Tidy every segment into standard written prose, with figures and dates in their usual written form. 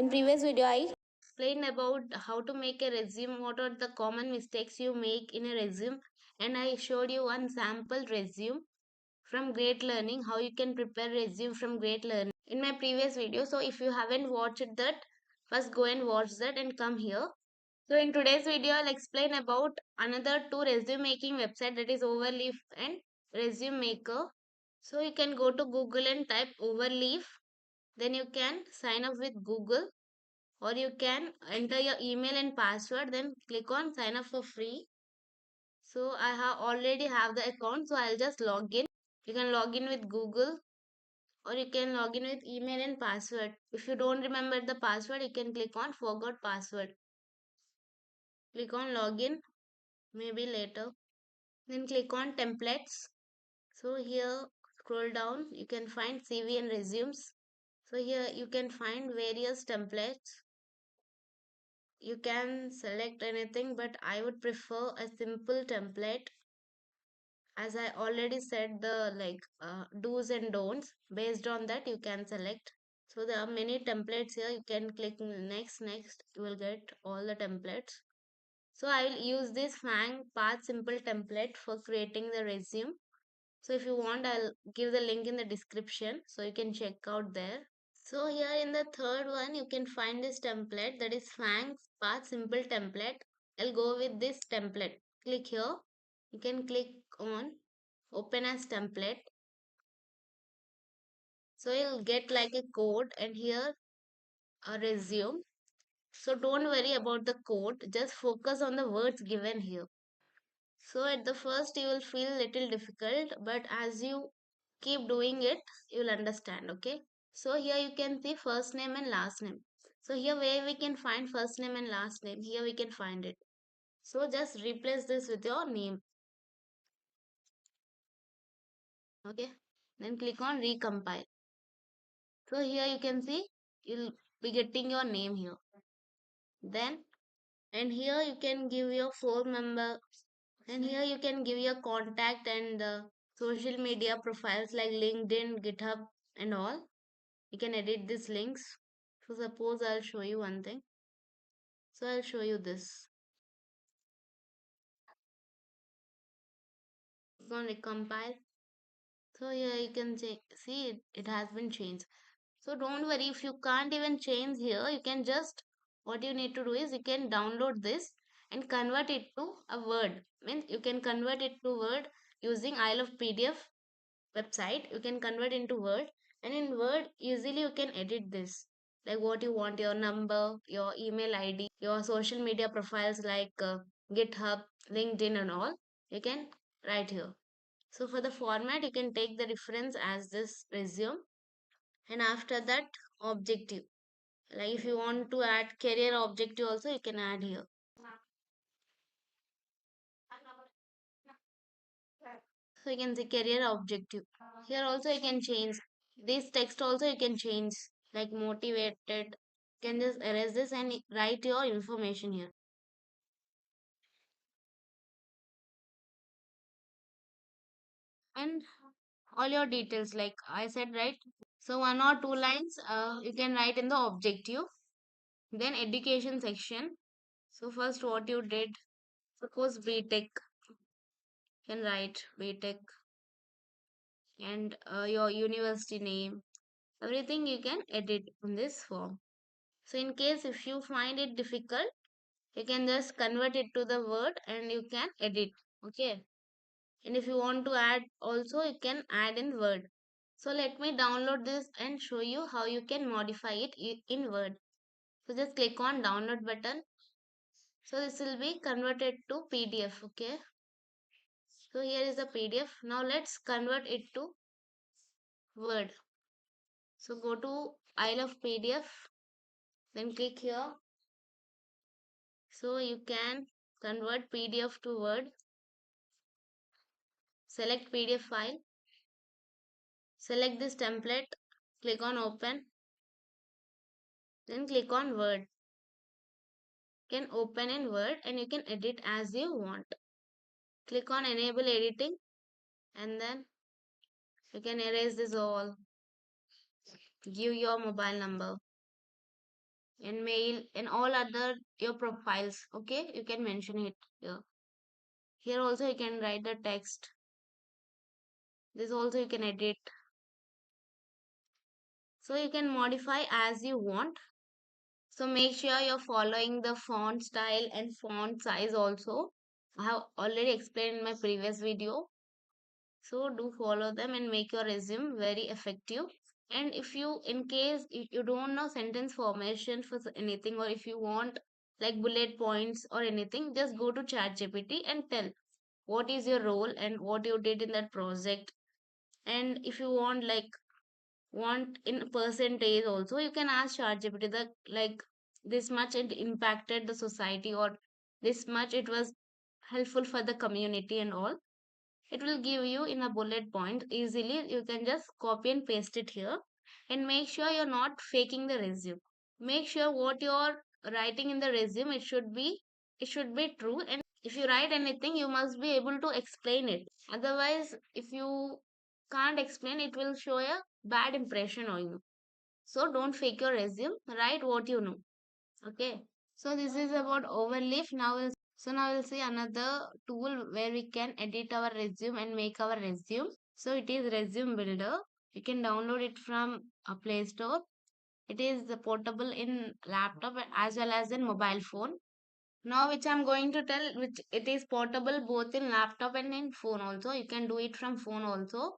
In previous video, I explained about how to make a resume, what are the common mistakes you make in a resume, and I showed you one sample resume from Great Learning, how you can prepare resume from Great Learning in my previous video. So if you haven't watched that, first go and watch that and come here. So in today's video, I'll explain about another two resume making website, that is Overleaf and Resume Maker. So you can go to Google and type Overleaf. Then you can sign up with Google, or you can enter your email and password, then click on sign up for free. So I have already have the account, so I'll just log in. You can log in with Google, or you can log in with email and password. If you don't remember the password, you can click on forgot password. Click on login, maybe later. Then click on templates. So here scroll down, you can find CV and resumes. So here you can find various templates. You can select anything, but I would prefer a simple template, as I already said the do's and don'ts. Based on that you can select. So there are many templates here. You can click next, you will get all the templates. So I will use this Fang Path Simple template for creating the resume. So if you want, I'll give the link in the description so you can check out there. So here in the third one, you can find this template, that is Fang's Path Simple template. I'll go with this template. Click here. You can click on Open as template. So you'll get like a code, and here a resume. So don't worry about the code. Just focus on the words given here. So at the first you will feel little difficult, but as you keep doing it, you will understand. Okay. So here you can see first name and last name. So here where we can find first name and last name, here we can find it. So just replace this with your name. Okay. Then click on recompile. So here you can see you'll be getting your name here. Then and here you can give your phone number, and here you can give your contact and social media profiles like LinkedIn, GitHub and all. You can edit these links. So suppose I'll show you one thing. So I'll show you this. Go on recompile. So here you can see it has been changed. So don't worry if you can't even change here. You can just, what you need to do is you can download this and convert it to a Word. Means you can convert it to Word using I Love PDF website. You can convert into Word, and in Word easily you can edit this, like what you want, your number, your email ID, your social media profiles like GitHub, LinkedIn and all. You can write here. So for the format, you can take the reference as this resume, and after that objective. Like if you want to add career objective also, you can add here. So you can say career objective. Here also you can change. This text also you can change. Like motivated. You can just erase this and write your information here. And all your details, like I said, right? So one or two lines you can write in the objective. Then education section. So first what you did. Suppose BTech. You can write BTech and your university name. Everything you can edit in this form. So in case if you find it difficult, you can just convert it to the Word and you can edit. Okay. And if you want to add also, you can add in Word. So let me download this and show you how you can modify it in Word. So just click on download button. So this will be converted to PDF. Okay. So here is the PDF. Now let's convert it to Word. So go to I Love PDF. Then click here. So you can convert PDF to Word. Select PDF file. Select this template. Click on open. Then click on Word. You can open in Word and you can edit as you want. Click on enable editing, and then you can erase this all. Give your mobile number and mail and all other your profiles. Okay, you can mention it here. Here also you can write the text. This also you can edit. So you can modify as you want. So make sure you're following the font style and font size also. I have already explained in my previous video. So do follow them and make your resume very effective. And if you, in case if you don't know sentence formation for anything, or if you want like bullet points or anything, just go to ChatGPT and tell what is your role and what you did in that project. And if you want in percentage also, you can ask ChatGPT that like this much it impacted the society, or this much it was helpful for the community and all. It will give you in a bullet point easily. You can just copy and paste it here, and make sure you're not faking the resume. Make sure what you're writing in the resume, it should be true. And if you write anything, you must be able to explain it. Otherwise, if you can't explain, it will show a bad impression on you. So don't fake your resume. Write what you know. Okay. So this is about Overleaf. Now we'll see another tool where we can edit our resume and make our resume. So it is Resume Builder. You can download it from a Play Store. It is portable in laptop as well as in mobile phone. Now which I'm going to tell, which it is portable both in laptop and in phone also. You can do it from phone also.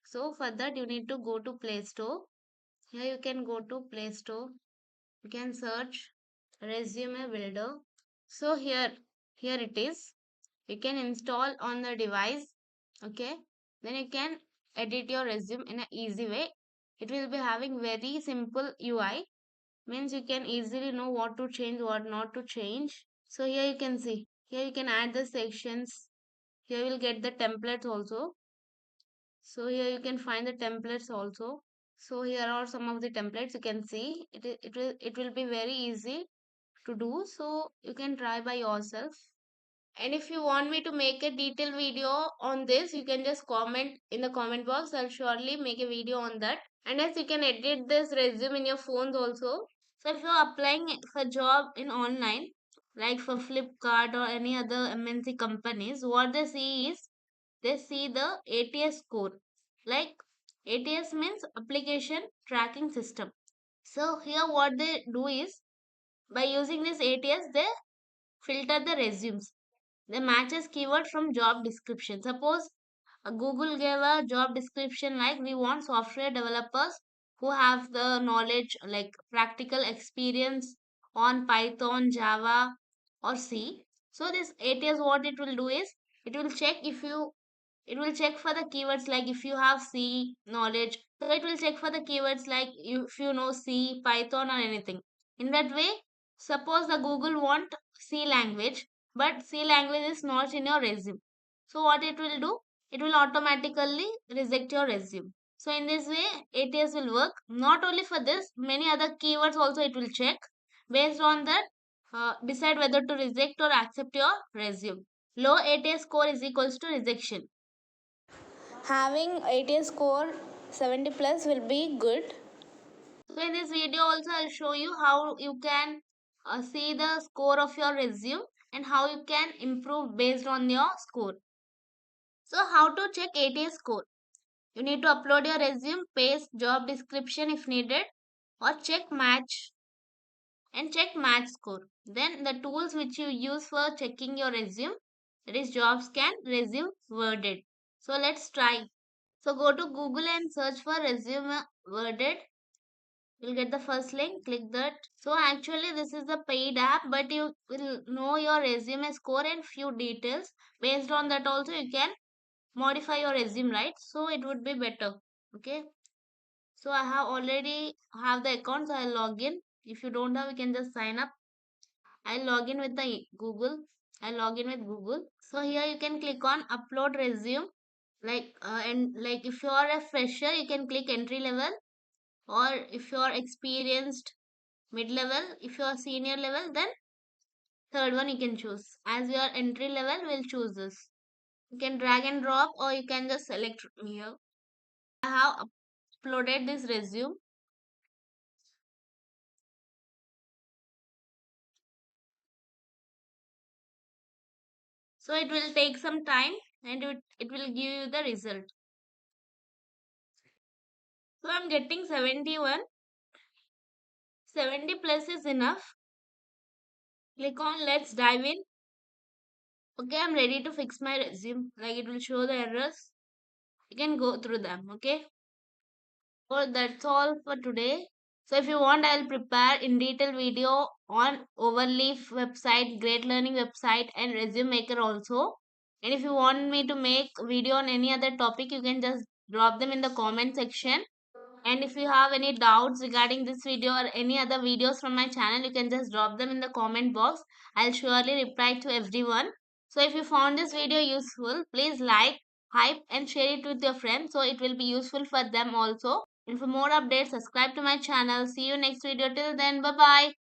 So for that you need to go to Play Store. Here you can go to Play Store. You can search Resume Builder. So here it is. You can install on the device. Okay, then you can edit your resume in an easy way. It will be having very simple UI, means you can easily know what to change, what not to change. So here you can see, here you can add the sections. Here you will get the templates also. So here you can find the templates also. So here are some of the templates. You can see it will be very easy to do, so you can try by yourself. And if you want me to make a detailed video on this, you can just comment in the comment box. I'll surely make a video on that. And as you can edit this resume in your phones also. So if you're applying for job in online, like for Flipkart or any other MNC companies, what they see is they see the ATS score. Like ATS means application tracking system. So here what they do is by using this ATS, they filter the resumes. They matches keyword from job description. Suppose Google gave a job description like we want software developers who have the knowledge like practical experience on Python, Java or C. So this ATS what it will do is it will check for the keywords like if you have C knowledge. So it will check for the keywords like if you know C, Python or anything. In that way, suppose the Google want C language, but C language is not in your resume. So what it will do? It will automatically reject your resume. So in this way, ATS will work. Not only for this, many other keywords also it will check. Based on that, decide whether to reject or accept your resume. Low ATS score is equals to rejection. Having ATS score 70 plus will be good. So in this video also I'll show you how you can see the score of your resume and how you can improve based on your score. So how to check ATS score? You need to upload your resume, paste job description if needed, or check match score. Then the tools which you use for checking your resume, that is job scan, resume worded. So let's try. So go to Google and search for resume worded. You'll get the first link, click that. So actually this is the paid app, but you will know your resume score and few details. Based on that also you can modify your resume, right? So it would be better. Okay. So I have already have the account, so I'll log in. If you don't have, you can just sign up. I'll log in with the Google. I'll log in with Google. So here you can click on upload resume. And like if you are a fresher, you can click entry level, or if you are experienced mid level, if you are senior level, then third one you can choose. As we are entry level, we'll choose this. You can drag and drop, or you can just select here. I have uploaded this resume. So it will take some time and it will give you the result. So I'm getting 71. 70 plus is enough. Click on let's dive in. Okay, I'm ready to fix my resume. Like it will show the errors. You can go through them. Okay. So that's all for today. So if you want, I'll prepare in detail video on Overleaf website, Great Learning website, and Resume Maker also. And if you want me to make video on any other topic, you can just drop them in the comment section. And if you have any doubts regarding this video or any other videos from my channel, you can just drop them in the comment box. I'll surely reply to everyone. So if you found this video useful, please like, hype and share it with your friends so it will be useful for them also. And for more updates, subscribe to my channel. See you next video. Till then, bye bye.